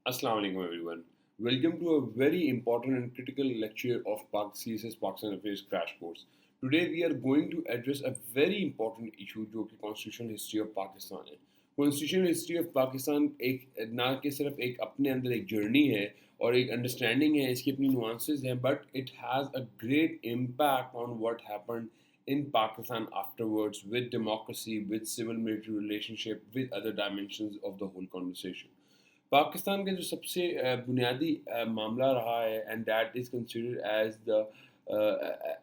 Assalamu alaikum everyone. Welcome to a very important and critical lecture of CSS Pakistan Affairs Crash Course. Today we are going to address a very important issue जो कि constitutional history of Pakistan है. Constitutional history of Pakistan एक ना कि सिर्फ एक अपने अंदर एक journey है और एक understanding है, इसकी अपनी nuances हैं, but it has a great impact on what happened in Pakistan afterwards with democracy, with civil military relationship, with other dimensions of the whole conversation. Pakistan का जो सबसे बुनियादी मामला रहा है and that is considered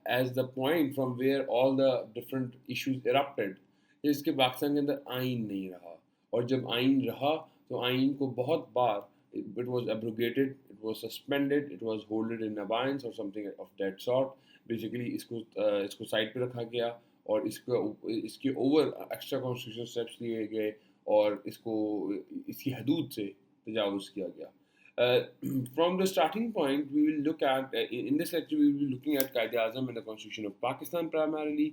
as the point from where all the different issues erupted, इसके पाकिस्तान के अंदर आइन नहीं रहा। और जब आइन रहा तो आइन को बहुत बार it was abrogated, it was suspended, it was holded in abeyance और something of that sort. Basically इसको साइड पे रखा गया और इसके ओवर एक्स्ट्रा कॉन्स्टिट्यूशनल स्टेप्स लिए गए और इसको इसकी हदूद से तजावुज़ किया गया। From the starting point, we will look at in this lecture we will be looking at Qaid-e-Azam and the Constitution of Pakistan primarily.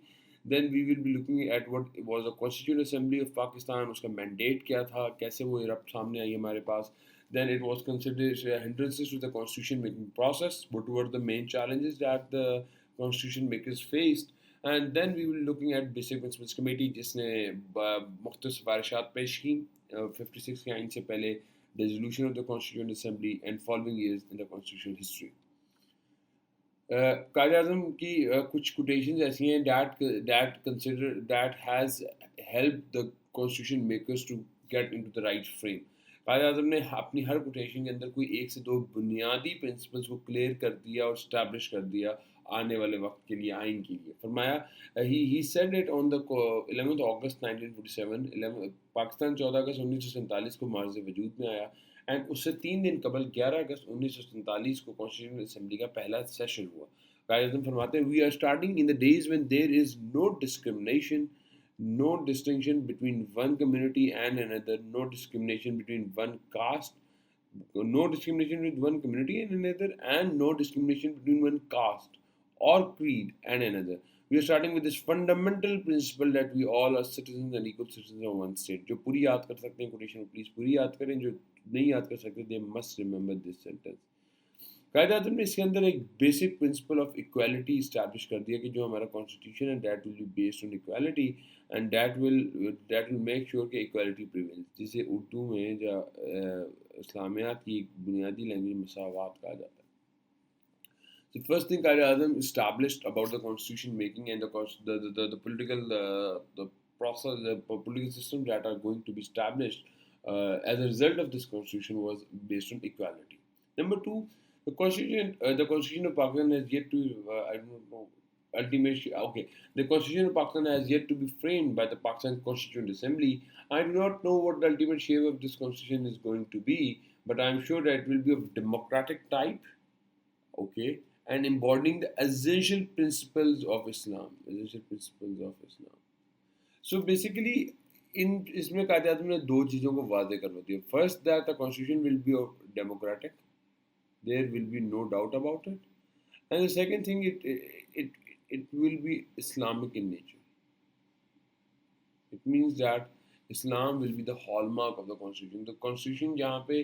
Then we will be looking at what was the Constituent Assembly of Pakistan, उसका mandate क्या था, कैसे वो erupt सामने आई हमारे पास. Then it was considered hindrances to the constitution making process. What were the main challenges that the constitution makers faced? And then we will be looking at Basic Principles Committee जिसने मुख्तलिफ सिफारिशात पेश की 56 के आइन से पहले, dissolution of the Constituent Assembly and following years in the constitutional history. कायद आज़म की कुछ कोटेशंस ऐसी हैं that has helped the constitution makers to get into the right frame. कायद आज़म ने अपनी हर कोटेशन के अंदर कोई एक से दो बुनियादी प्रिंसिपल्स को क्लियर कर दिया और स्टैब्लिश कर दिया आने वाले वक्त के लिए, आइन के लिए। फरमाया he said it on the 11th August 1947, Pakistan 14 अगस्त 1947 को मार्ज़ वजूद में आया एंड उससे 3 दिन कबल 11 अगस्त 1947 को कॉन्स्टिट्यूशन असेंबली का पहला सेशन हुआ। कायद आज़म फरमाते हैं, we are starting in the days when there is no discrimination, no distinction between one community and another, no discrimination between one caste, no discrimination with one community and another, and no discrimination between one caste or creed and another. We are starting with this fundamental principle that we all are citizens and equal citizens of one state. जो पूरी याद कर सकते हैं quotation please पूरी याद करें, जो नहीं याद कर सकते they must remember this sentence. कायदे आज़म ने इसके अंदर एक basic principle of equality establish कर दिया कि जो हमारा कॉन्स्टिट्यूशन है that will be based on equality and that will make sure कि इक्वालिटी प्रिवेल्स, जिसे उर्दू में जो इस्लामियात की बुनियादी लैंग्वेज मसावात कहा जाता है। The first thing Qaid Azam established about the constitution making and the political the process, the political systems that are going to be established as a result of this constitution was based on equality. Number two, the constitution of Pakistan has yet to I don't know ultimately okay. The constitution of Pakistan has yet to be framed by the Pakistan Constituent Assembly. I do not know what the ultimate shape of this constitution is going to be, but I am sure that it will be of democratic type, okay, and embodying the essential principles of Islam. Essential principles of Islam. So basically, in इसमें कायदे आज़म ने दो चीज़ों को वाज़े करवा दिया. First, that the constitution will be democratic. There will be no doubt about it. And the second thing, it will be Islamic in nature. It means that Islam will be the hallmark of the constitution. The constitution जहाँ पे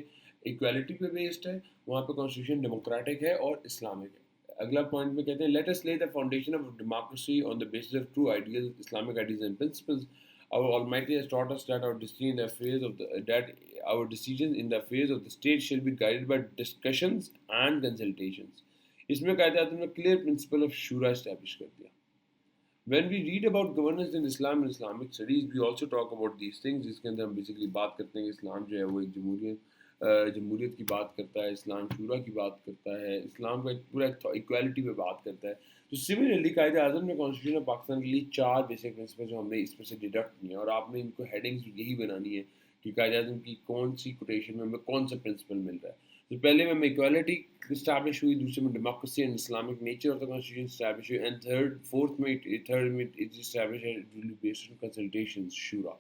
equality पे based है, वहाँ पे constitution democratic है और Islamic है. अगला पॉइंट में कहते हैं, let us lay the foundation of democracy on the basis of true ideals, Islamic ideals and principles. Our Almighty has taught us that our decisions in the affairs of the state shall be guided by discussions and consultations. इसमें कहते हैं तुमने clear principle of shura establish कर दिया. When we read about governance in Islam and Islamic studies, we also talk about these things. जिसके अंदर हम basically बात करते हैं कि इस्लाम जो है वो एक जमहूरियत की बात करता है, इस्लाम शूरा की बात करता है, इस्लाम का एक पूरा इक्वालिटी पे बात करता है. तो सिमिलरली कायद आज़म ने कॉन्स्टिट्यूशन ऑफ पाकिस्तान के लिए 4 बेसिक प्रिंसिपल जो हमने इसमें से डिडक्ट किए हैं और आपने इनको हेडिंग्स यही बनानी है कि कायद आज़म की कौन सी कोटेशन में हमें कौन सा प्रिंसिपल मिल रहा है. तो पहले में इक्वालिटी इस्टेब्लिश हुई, दूसरे में democracy and Islamic nature of the constitution establish हुई एंड फोर्थ में it establish based on consultations शूरा.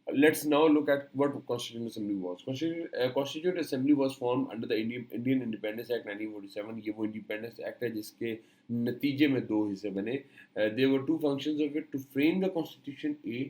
Let's now look at what Constituent Assembly was. Constituent Assembly was formed under the Indian Independence Act 1947. ये वो Independence Act है जिसके नतीजे में 2 हिस्से बने. There were 2 functions of it: to frame the Constitution A,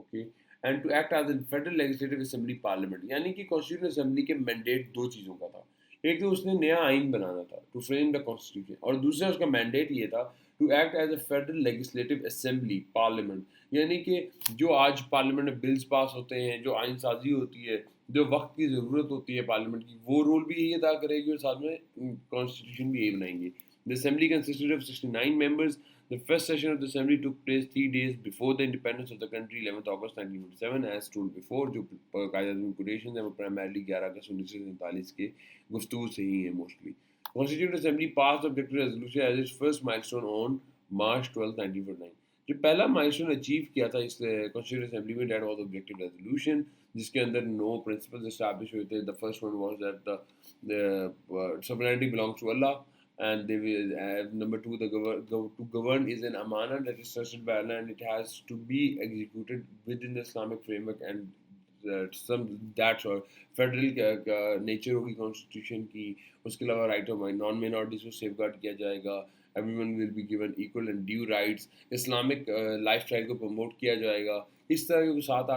okay, and to act as the federal legislative assembly parliament, यानी कि कॉन्स्टिट्यूशन असेंबली के मैंडेट दो चीज़ों का था। एक तो उसने नया आइन बनाना था टू फ्रेम द कॉन्स्टिट्यूशन, और दूसरा उसका मैंडेट ये था to act as a federal legislative assembly parliament, यानी कि जो आज पार्लियामेंट में बिल्स पास होते हैं, जो आइन साजी होती है, जो वक्त की ज़रूरत होती है पार्लियामेंट की, वो रोल भी यही अदा करेगी और साथ में कॉन्स्टिट्यूशन भी यही बनाएंगे। The assembly consisted of 69 members. The first session of the assembly took place 3 days before the independence of the country, 11th August 1947, as told before। जो कायदे कोटेशन है वो प्राइमरली 11 अगस्त 1947 के गुफ्तगू से ही है mostly. Constituent Assembly passed the objective resolution as its first milestone on March 12, 1949। जो पहला माइलस्टोन अचीव किया था इस कॉन्स्टिट्यूंट असेंबली में, दैट वाज ऑब्जेक्टिव रेजोल्यूशन, जिसके अंदर 9 प्रिंसिपल्स एस्टैब्लिश हुए थे। The first one was that the sovereignty belongs to Allah, and they will, number 2, to govern is an amana that is trusted by Allah, and it has to be executed within the Islamic framework and some that और federal nature होगी constitution की। उसके अलावा right of non minorities को safe guard किया जाएगा। Everyone will be given equal and due rights. Islamic lifestyle को promote किया जाएगा। इस तरह के 7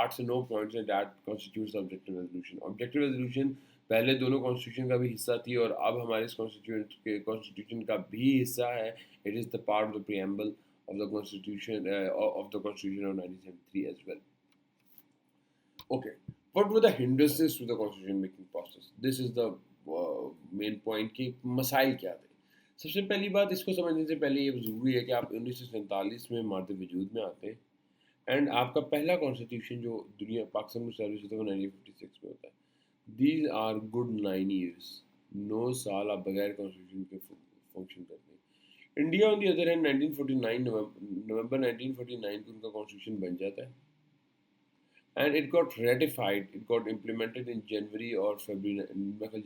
8 से 9 पॉइंट्स हैं that constitutes objective resolution. Objective resolution पहले दोनों कॉन्स्टिट्यूशन का भी हिस्सा थी और अब हमारे इस कॉन्स्टिट्यूशन का भी हिस्सा है। It is the part of the preamble of the constitution of the constitution of 1973 as well. Okay, what were the hindrances to the constitution making process? This is the main point कि मसाइल क्या थे। सबसे पहली बात, इसको समझने से पहले ये ज़रूरी है कि आप 1947 में मर्द वजूद में आते हैं, एंड आपका पहला कॉन्स्टिट्यूशन जो दुनिया पाकिस्तान में स्टैब्लिश होता है वो 1956 में होता है। दीज आर गुड 9 ईयर्स, 9 साल आप बगैर कॉन्स्टिट्यूशन के फंक्शन करते हैं। India on the other hand 1949 नवंबर 1949 को उनका कॉन्स्टिट्यूशन बन जाता है, and it got ratified, it got implemented in January or February,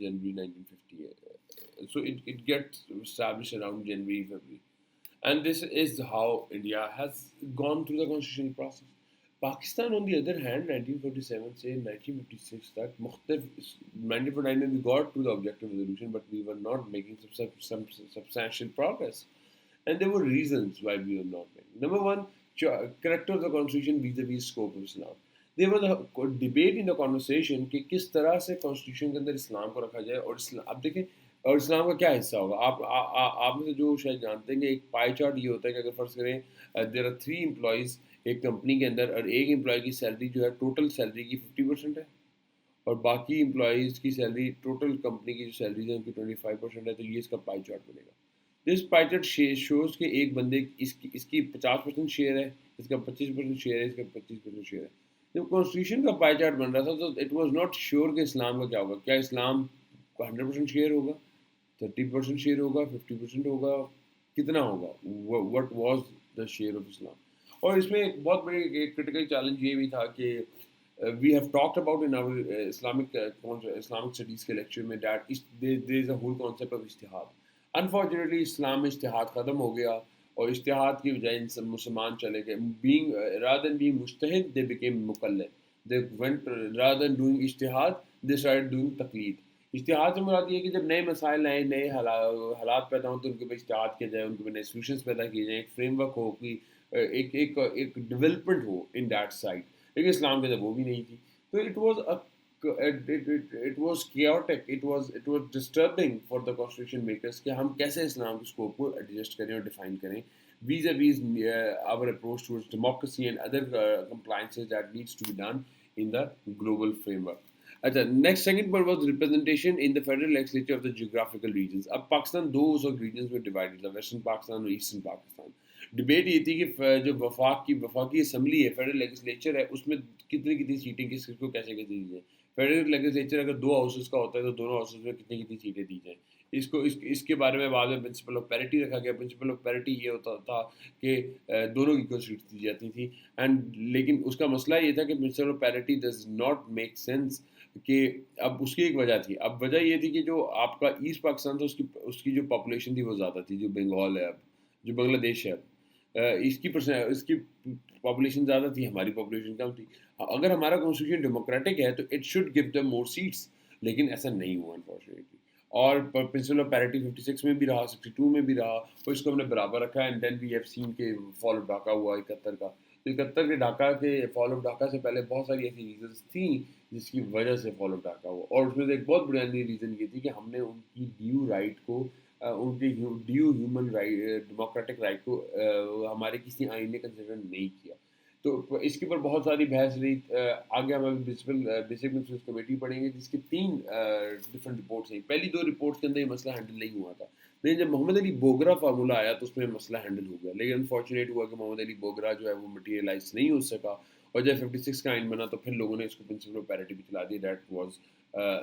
January 1950, so it gets established around January, February, and this is how India has gone through the constitutional process. Pakistan on the other hand 1947 से 1956 तक मुख्तलिफ 1949 में we got to the objective resolution, but we were not making some substantial progress, and there were reasons why we were not making. Number one, character of the constitution vis-a-vis scope of Islam. There was a debate in the conversation कि किस तरह से constitution के अंदर इस्लाम को रखा जाए, और अब देखें और इस्लाम का क्या हिस्सा होगा। आप में से जो शायद जानते हैं कि एक पाई चार्ट ये होता है कि अगर फर्ज करें देयर आर 3 एम्प्लॉइज़ एक कंपनी के अंदर, और एक एम्प्लॉय की सैलरी जो है टोटल सैलरी की 50% है, और बाकी एम्प्लॉइज़ की सैलरी टोटल कंपनी की जो सैलरीज है उनकी 25% है, तो ये इसका पाई चार्ट बनेगा। दिस पाई चार्ट शोज़ कि एक बंदे इसकी 50% शेयर है, इसका 25% शेयर है, इसका 25% शेयर है। जब कॉन्स्टिट्यूशन का पाई चार्ट बन रहा था तो इट वाज नॉट श्योर कि इस्लाम का क्या होगा। क्या इस्लाम का 100% शेयर होगा, 30% शेयर होगा, 50% होगा, कितना होगा, what was the share of Islam. और इसमें एक बहुत बड़ी क्रिटिकल चैलेंज ये भी था कि we have talked about in our Islamic studies के लेक्चर में that there is a whole concept of इज्तिहाद। अनफॉर्चुनेटली इस्लाम में इज्तिहाद ख़त्म हो गया और इज्तिहाद की बजाय मुसलमान चले गए। Being rather than being मुज्तहिद they became मुक़ल्लिद। they went rather than doing इज्तिहाद they started doing तक़लीद। इज्तिहाद से मुराद ये है कि जब नए मसाइल आए, नए हालात पैदा हों तो उनके ऊपर इज्तिहाद किया जाए, उनके ऊपर नए सॉल्यूशंस पैदा किए जाएँ, एक फ्रेमवर्क हो कि एक एक एक डेवलपमेंट हो इन दैट साइड। लेकिन इस्लाम के अंदर वो भी नहीं थी। तो it was a it was chaotic, it was disturbing for the constitution makers कि हम कैसे इस्लाम के स्कोप को एडजस्ट करें और डिफाइन करें vis-a-vis our approach towards democracy and other compliances that needs to be done in the global framework. अच्छा, next second point was representation in the federal legislature of the geographical regions. अब पाकिस्तान दो उस वक्त regions में divided था, western Pakistan और eastern Pakistan. Debate ये थी कि जो वफाकी असम्बली है, फेडरल लेजिस्लेचर है, उसमें कितनी कितनी सीटें किसको कैसे कैसे दी जाए। फेडरल लेजिस्लेचर अगर 2 हाउसेस का होता है तो दोनों हाउसेस में कितनी कितनी सीटें दी जाएँ। इसके बारे में बाद में प्रिंसिपल ऑफ पैरिटी रखा गया। प्रिंसिपल ऑफ पैरिटी ये होता था कि दोनों की इक्वल सीट्स दी जाती थी, एंड लेकिन उसका मसला ये था कि principle of parity does not make sense कि अब उसकी एक वजह थी। अब वजह ये थी कि जो आपका ईस्ट पाकिस्तान था उसकी जो पॉपुलेशन थी वो ज़्यादा थी, जो बंगाल है अब, जो बांग्लादेश है अब। इसकी पॉपुलेशन ज़्यादा थी, हमारी पॉपुलेशन कम थी। अगर हमारा कॉन्स्टिट्यूशन डेमोक्रेटिक है तो it should give them more seats, लेकिन ऐसा नहीं हुआ अनफॉर्चुनेटली। और प्रिंसिपल ऑफ पैरिटी 56 में भी रहा, 62 में भी रहा, और इसको हमने बराबर रखा, and then we have seen के फॉल डाका हुआ 71 का। तो 71 के ढाका के फॉल ऑफ ढाका से पहले बहुत सारी ऐसी रीजंस थी जिसकी वजह से फॉल ऑफ ढाका हुआ, और उसमें से एक बहुत बुनियादी रीज़न ये थी कि हमने उनकी ड्यू राइट को उनके due human right democratic right को हमारे किसी आइन ने कंसिडर नहीं किया। तो इसके ऊपर बहुत सारी बहस रही। आगे हम अभी बेसिक प्रिंसिपल्स कमेटी पढ़ेंगे जिसकी 3 डिफरेंट रिपोर्ट्स हैं। पहली 2 रिपोर्ट्स के अंदर ये मसला हैंडल नहीं हुआ था। लेकिन जब मोहम्मद अली बोगरा फार्मूला आया तो उसमें मसला हैंडल हो गया। लेकिन अनफॉर्चुनेट हुआ कि मोहम्मद अली बोगरा जो है वो मटेरियलाइज़ नहीं हो सका, और जब 56 का आइन बना तो फिर लोगों ने इसको प्रिंसिपल ऑफ पैरिटी पे चला दिया। That was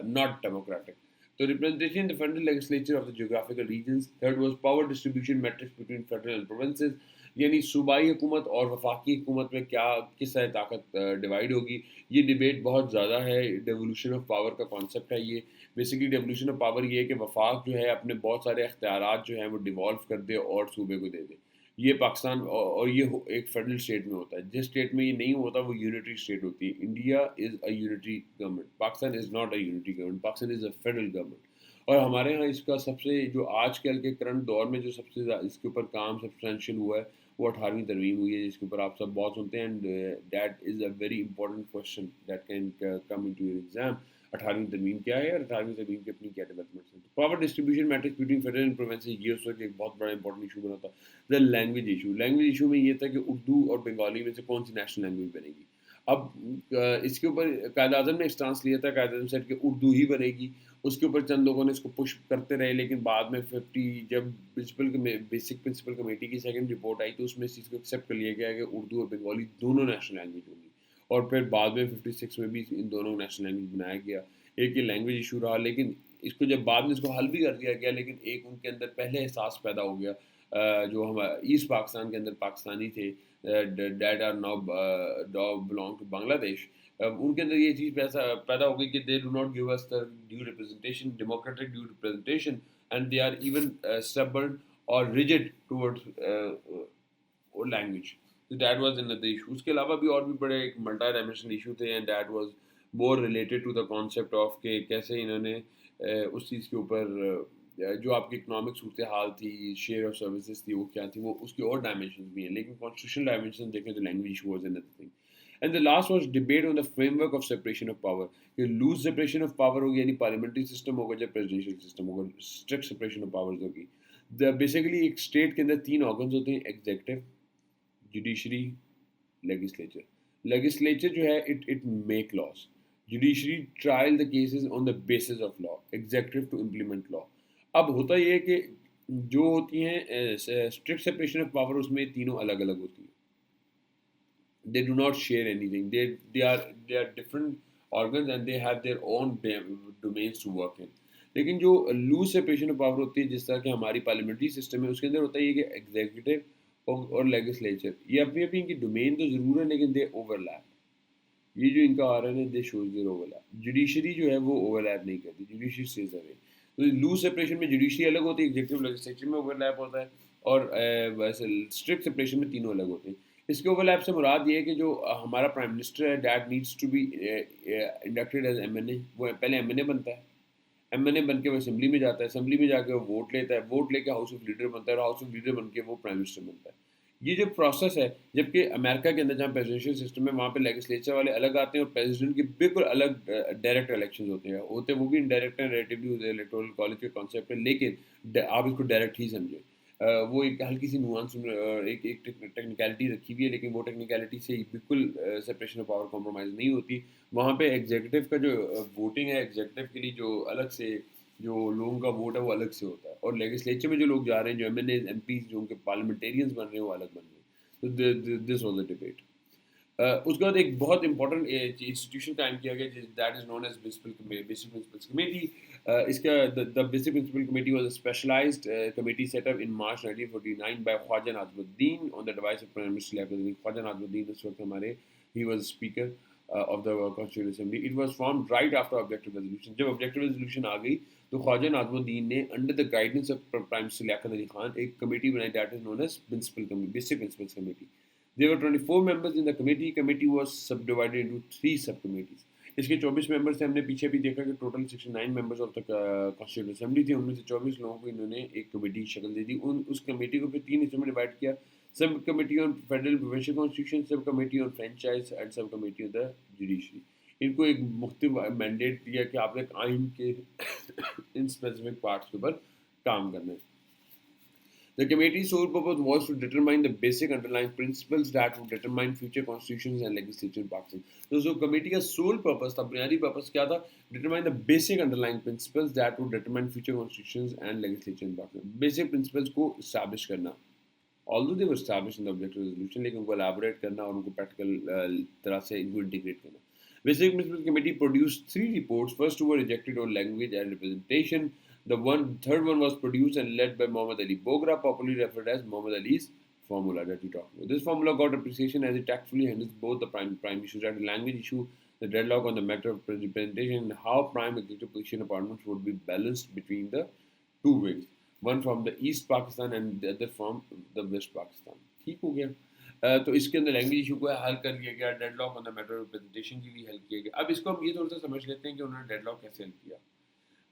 not democratic. तो representation in the federal legislature of the geographical regions. Third was power distribution matrix between federal and provinces, यानी सूबाई हुकूमत और वफाकी हुकूमत में क्या किस तरह ताकत डिवाइड होगी। ये डिबेट बहुत ज़्यादा है। डेवोल्यूशन ऑफ पावर का कॉन्सेप्ट है ये। बेसिकली डेवोल्यूशन ऑफ पावर ये है कि वफाक जो है अपने बहुत सारे अख्तियारात जो हैं वो डिवॉल्व कर दे और सूबे को दे दे। ये पाकिस्तान और ये एक फेडरल स्टेट में होता है। जिस स्टेट में ये नहीं होता वो यूनिटरी स्टेट होती है। India is a unitary government, Pakistan is not a unitary government, Pakistan is a federal government. और हमारे यहाँ इसका सबसे जो आजकल के करंट दौर में जो सबसे इसके ऊपर काम सब्सटेंशियल हुआ है वो 18वीं तरमीम हुई है, जिसके ऊपर आप सब बहुत सुनते हैं। And that is a very important question that can come into your exam. 18वीं तरमीम क्या है और 18वीं तरमीम की अपनी क्या डेवलपमेंट्स हैं। तो power distribution matrix between federal and provinces ये उस वक्त एक बहुत बड़ा इंपॉर्टेंट इशू बना था। The language issue, language issue में ये था कि उर्दू और बंगाली में से कौन सी नेशनल लैंग्वेज बनेगी। अब इसके ऊपर कायद-ए-आज़म ने एक स्टांस लिया था। कायद-ए-आज़म सेड कि उर्दू ही बनेगी। उसके ऊपर चंद लोगों ने इसको पुश करते रहे, लेकिन बाद में 50 जब बेसिक प्रिंसिपल कमेटी की सेकंड रिपोर्ट आई तो उसमें इस चीज़ को एक्सेप्ट कर लिया गया कि उर्दू और बंगाली दोनों नेशनल लैंग्वेज होंगी। और फिर बाद में 56 में भी इन दोनों नेशनल लैंग्वेज बनाया गया। एक ये लैंग्वेज इशू रहा, लेकिन इसको जब बाद में इसको हल भी कर दिया गया, लेकिन एक उनके अंदर पहले एहसास पैदा हो गया जो हम ईस्ट पाकिस्तान के अंदर पाकिस्तानी थे that are now belong to Bangladesh. उनके अंदर ये चीज़ पैदा हो गई कि they do not give us the due representation, democratic due representation, and they are even stubborn और रिजिड टुवर्ड्स लैंग्वेज। तो दैट वाज अनदर इशू। उसके अलावा भी और भी बड़े एक मल्टी डायमेंशनल इशू थे, and that was more related to the concept of के कैसे इन्होंने उस चीज़ के ऊपर जो आपकी इकोनॉमिक सूरत हाल थी, शेयर ऑफ सर्विसेज थी, वो क्या थी, वो उसके और डायमेंशन भी हैं। लेकिन कॉन्स्टिट्यूशनल डायमेंशन देखें तो language issue was another thing. And the last was debate on the framework of separation of power. कि लूज सेपरेशन ऑफ पावर होगी, यानी पार्लियामेंट्री सिस्टम होगा या प्रेसिडेंशियल सिस्टम होगा, स्ट्रिक्ट सेपरेशन ऑफ पावर्स होगी। Basically एक स्टेट के अंदर 3 ऑर्गन्स होते हैं, एग्जीक्यूटिव, जुडिशरी, लेजिस्लेचर। लेजिस्लेचर जो है it make laws, judiciary trial the cases on the basis of law, executive to implement law. अब होता ये है कि जो होती हैं स्ट्रिक्ट सेपरेशन ऑफ पावर, उसमें तीनों अलग अलग होती हैं। they do not share anything. They are different organs and they have their own domains to work in. लेकिन जो लूज सेपरेशन ऑफ पावर होती है, जिस तरह के हमारी पार्लियामेंट्री सिस्टम है, उसके अंदर होता है ये कि एग्जीक्यूटिव और लेजिस्लेचर ये अपनी अपनी इनकी डोमेन तो ज़रूर है, लेकिन दे ओवरलैप। ये जो इनका आ रहा है they shows their overlap. Judiciary जो है वो ओवरलैप नहीं करती, जुडिशरी स्टेज अवे। तो लूज सेपरेशन में जुडिशरी अलग होती है, एग्जीक्यूटिव लेजिस्लेचर में ओवरलैप होता है, और वैसे स्ट्रिक्ट सेपरेशन में तीनों अलग होते हैं। इसके ओवरलैप से मुराद ये है कि जो हमारा प्राइम मिनिस्टर है that needs to be inducted as MNA. वो पहले एमएनए बनता है, एमएनए बन के वो असेंबली में जाता है, असेंबली में जाके वो वोट लेता है, वोट लेके हाउस ऑफ लीडर बनता है, और हाउस ऑफ लीडर बन के वो प्राइम मिनिस्टर बनता है। ये जो प्रोसेस है, जबकि अमेरिका के अंदर जहाँ प्रेसिडेंशियल सिस्टम है वहाँ पे लेजिस्लेचर वाले अलग आते हैं और प्रेसिडेंट के बिल्कुल अलग डायरेक्ट इलेक्शन होते हैं वो भी इनडायरेक्ट हैं, रिलेटिवली होते हैं, इलेक्टोरल कॉलेज के कॉन्सेप्ट है, लेकिन आप इसको डायरेक्ट ही समझें। वो एक हल्की सी नुआंस एक टेक्निकलिटी रखी हुई है, लेकिन वो टेक्निकलिटी से बिल्कुल सेपरेशन ऑफ पावर कॉम्प्रोमाइज़ नहीं होती। वहाँ पे एग्जीक्यूटिव का जो वोटिंग है, एग्जीक्यूटिव के लिए जो अलग से जो लोगों का वोट है वो अलग से होता है, और लेजिस्लेचर में जो लोग जा रहे हैं, जो एमएनए एमपीज जो उनके पार्लियामेंटेरियंस बन रहे हैं, वो अलग बन रहे हैं। तो दिस वाज द डिबेट। उसके बाद एक बहुत इंपॉर्टेंट इंस्टीट्यूशन कायम किया गया that is known as basic principles committee. इसका the basic principle committee was a specialised committee set up in March 1949 by Khwaja Nazimuddin on the advice of prime minister lieutenant Khwaja Nazimuddin. उस वक्त हमारे ही was speaker of the constituent assembly. It was formed right after objective resolution. जब objective resolution आ गई तो ख्वाजा नाज़मुद्दीन ने under the guidance of prime minister Liaquat Ali Khan एक कमेटी बनाई that is known as basic principles committee. There were 24 members in the committee. Committee was subdivided into 3 subcommittees. इसके 24 members थे। हमने पीछे भी देखा कि total 69 members of the constituent assembly थे, उनमें से 24 लोगों को इन्होंने एक कमेटी की शक्ल दे दी। उस कमेटी को फिर 3 हिस्सों में डिवाइड किया। Sub committee on federal provincial constitution, sub committee on franchise and sub committee on the judiciary. इनको एक मुख्तलिफ मैंडेट दिया कि आपने आइन के इन स्पेसिफिक पार्ट्स के ऊपर काम करना है। The committee's sole purpose was to determine the basic underlying principles that would determine future constitutions and legislature in Pakistan. तो जो कमेटी का सोल पर्पस था, बुनियादी पर्पस क्या था? Determine the basic underlying principles that would determine future constitutions and legislature in Pakistan. Basic principles को establish करना. Although they were established in the objective resolution, लेकिन उनको elaborate करना और उनको practical तरह से इनको integrate करना. Basic Principles Committee produced 3 reports. First two were rejected on language and representation. Third one was produced and led by Muhammad Ali Bogra, popularly referred as Muhammad Ali's formula that we talked about. This formula got appreciation as it tactfully handles both the prime issues, that the language issue, the deadlock on the matter of representation, and how prime executive position appointments would be balanced between the two wings, one from the East Pakistan and the other from the West Pakistan. ठीक हो गया. तो इसके अंदर language issue को हल कर लिया गया, deadlock on the matter of representation की भी हेल्प किया गया. अब इसको हम ये थोड़ा सा समझ लेते हैं कि उन्होंने डेडलॉक कैसे हेल्प किया.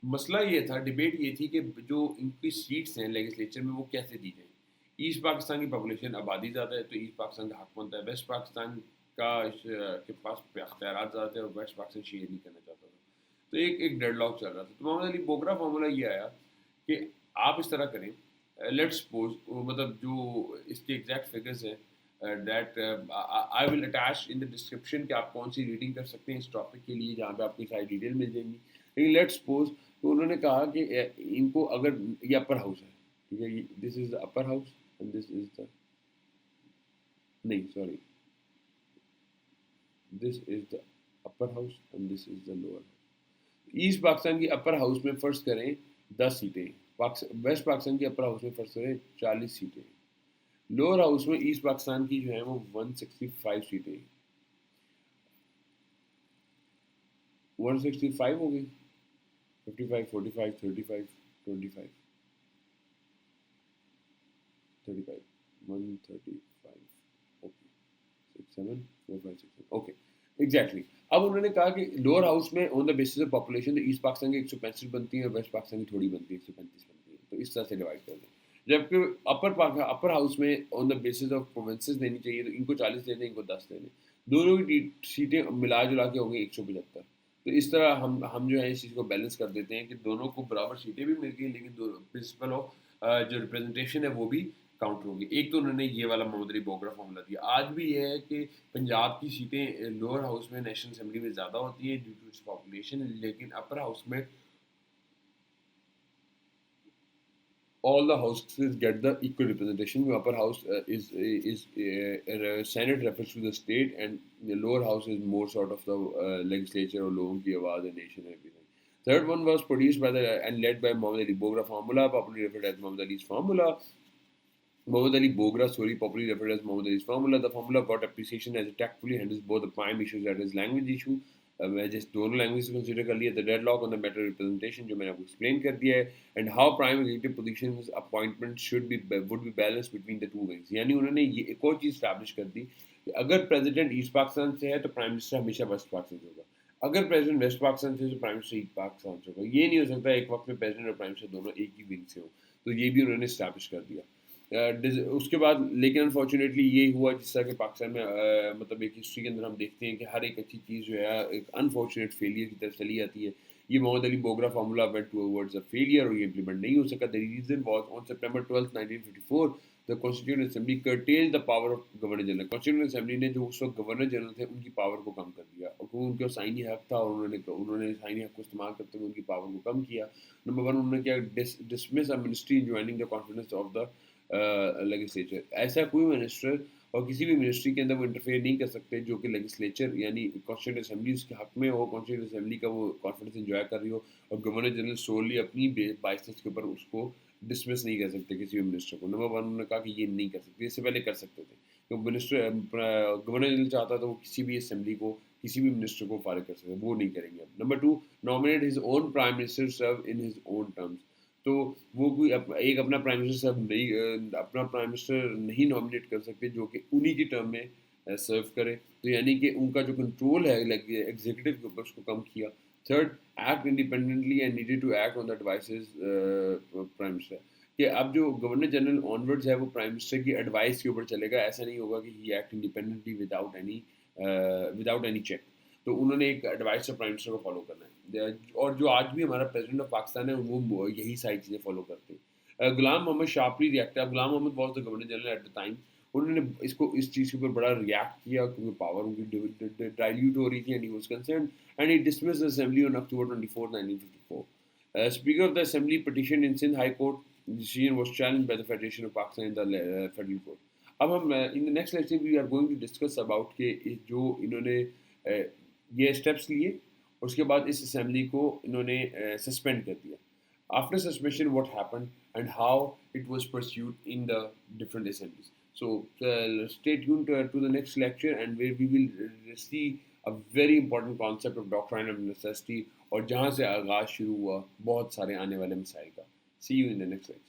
मसला ये था, डिबेट ये थी कि जो इनकी सीट्स हैं लेजिस्लेचर में वो कैसे दी जाएँ. ईस्ट पाकिस्तान की पॉपुलेशन आबादी ज़्यादा है तो ईस्ट पाकिस्तान का हक बनता है, वेस्ट पाकिस्तान का के पास अख्तियारात ज़्यादा थे और वेस्ट पाकिस्तान शेयर नहीं करना चाहता था. तो एक डेडलॉक चल रहा था. तो मोहम्मद अली बोगरा फार्मूला ये आया कि आप इस तरह करें, लेट्स सपोज, मतलब जो इसके एग्जैक्ट फिगर्स हैं, that I will attach in the description कि आप कौन सी रीडिंग कर सकते हैं इस टॉपिक के लिए, जहाँ पे आपको सारी डिटेल मिल जाएंगी. लेकिन लेट्स सपोज, तो उन्होंने कहा कि इनको अगर ये अपर हाउस है, ठीक है, this is the upper house and this is the, नहीं sorry, this is the upper house and this is the lower. East Pakistan की अपर हाउस में फर्ज करें 10 सीटें, वेस्ट पाकिस्तान की अपर हाउस में फर्ज करें 40 सीटें, लोअर हाउस में ईस्ट पाकिस्तान की जो है वो 165 सीटें, 165 हो गई, 55, 45, 35, 25, 35, 135, ओके, 6, 7, 4, 5, 6, ओके, एग्जैक्टली. अब उन्होंने कहा कि लोअर हाउस में on the basis of population तो ईस्ट पाकिस्तान की 165 बनती है और वेस्ट पाकिस्तान की थोड़ी बनती है, 135 बनती है, तो इस तरह से डिवाइड कर दें. जबकि अपर हाउस में on the basis of provinces देनी चाहिए, तो इनको 40 दे दें, इनको 10 दे दें, दोनों की सीटें मिला जुला के होंगी 175. तो इस तरह हम जो है इस चीज़ को बैलेंस कर देते हैं कि दोनों को बराबर सीटें भी मिल गई, लेकिन प्रिंसिपल ऑफ जो रिप्रेजेंटेशन है वो भी काउंटर होगी. एक तो उन्होंने ये वाला मोहम्मद अली बोगरा फॉर्मूला दिया. आज भी ये है कि पंजाब की सीटें लोअर हाउस में नेशनल असेंबली में ज़्यादा होती है ड्यू टू इट्स पॉपुलेशन, लेकिन अपर हाउस में all the houses get the equal representation. The upper house is Senate refers to the state, and the lower house is more sort of the legislature or loan ki awaaz and nation and everything. Third one was produced by and led by Muhammad Ali Bogra formula, popularly referred as Muhammad Ali's formula. Muhammad Ali Bogra, sorry, popularly referred as Muhammad Ali's formula. The formula got appreciation as it tactfully handles both the prime issues, that is language issue. मैं जिस दोनों language consider कर लिया, the deadlock on the matter representation जो मैंने आपको explain कर दिया है, and how prime executive positions appointment would be balance between the two wings. यानी उन्होंने ये एक और चीज़ स्टैब्लिश कर दी कि अगर प्रेसिडेंट ईस्ट पाकिस्तान से है तो प्राइम मिनिस्टर हमेशा वेस्ट पाकिस्तान से होगा, अगर प्रेसिडेंट वेस्ट पाकिस्तान से तो प्राइम मिनिस्टर ईस्ट पाकिस्तान से होगा. ये नहीं हो सकता एक वक्त में प्रेसिडेंट और प्राइम मिनिस्टर दोनों एक ही विंग से हो. तो ये भी उन्होंने स्टैब्लिश कर दिया. उसके बाद लेकिन अनफॉर्चुनेटली ये हुआ जिस तरह के पाकिस्तान में मतलब एक हिस्ट्री के अंदर हम देखते हैं कि हर एक अच्छी चीज़ जो है एक अनफॉर्चुनेट फेलियर की तरफ चली जाती है. ये Mohammad Ali Bogra formula went towards a failure और ये इंप्लीमेंट नहीं हो सका. The reason was on September 12, 1954 the constituent assembly curtailed the power of governor general. Constituent assembly ने जो उस वक्त गवर्नर जनरल थे उनकी पावर को कम कर दिया, और उनका साइनी हक था और उन्होंने साइनी हक को इस्तेमाल करते हुए उनकी पावर को कम किया. नंबर वन, उन्होंने क्या, dismiss a ministry joining the confidence of the legislature. ऐसा कोई मिनिस्टर और किसी भी मिनिस्ट्री के अंदर वो इंटरफेयर नहीं कर सकते जो कि लेजिस्लेचर यानी कॉन्स्टिट्यूएंट असेंबली उसके हक में हो, कॉन्स्टिट्यूएंट असेंबली का वो कॉन्फिडेंस एंजॉय कर रही हो, और गवर्नर जनरल सोली अपनी बाइसेंस के ऊपर उसको डिसमिस नहीं कर सकते किसी भी मिनिस्टर को. नंबर वन, उन्होंने कहा कि ये नहीं कर सकते, इससे पहले कर सकते थे. तो मिनिस्टर गवर्नर जनरल चाहता तो वो किसी भी असेंबली को किसी भी मिनिस्टर को फारिग कर सकते, वो नहीं करेंगे. अब number two, nominate his own prime minister serve in his own terms. तो वो कोई एक अपना प्राइम मिनिस्टर सर्व नहीं अपना प्राइम मिनिस्टर नहीं नॉमिनेट कर सकते जो कि उन्हीं की टर्म में सर्व करे. तो यानी कि उनका जो कंट्रोल है एग्जीक्यूटिव के ऊपर उसको कम किया. Third, act independently and needed to act on the advices prime minister. कि अब जो गवर्नर जनरल ऑनवर्ड्स है वो प्राइम मिनिस्टर की एडवाइस के ऊपर चलेगा। ऐसा नहीं होगा कि he act independently without any check. तो उन्होंने एक एडवाइस प्राइम मिनिस्टर को फॉलो करना है। और जो आज भी हमारा प्रेसिडेंट ऑफ पाकिस्तान है वो यही सारी चीज़ें फॉलो करते हैं। गुलाम मोहम्मद शापरी रिएक्टर, Ghulam Mohammad was the governor general at the time. उन्होंने इसको इस चीज़ के ऊपर बड़ा रिएक्ट किया क्योंकि पावर उनकी डाइल्यूट हो रही थी and he was concerned and he dismissed the assembly on October 24, 1954. Speaker of the Assembly petitioned in Sindh High Court. The decision was challenged by the Federation of Pakistan in the federal court. अब हम in the next lecture we are going to discuss about कि जो इन्होंने ये steps लिए उसके बाद इस assembly को इन्होंने suspend कर दिया. After suspension, what happened and how it was pursued in the different assemblies. So stay tuned to the next lecture and where we will see a very important concept of doctrine of necessity और जहाँ से आगाज शुरू हुआ बहुत सारे आने वाले मसाइल का. See you in the next lecture.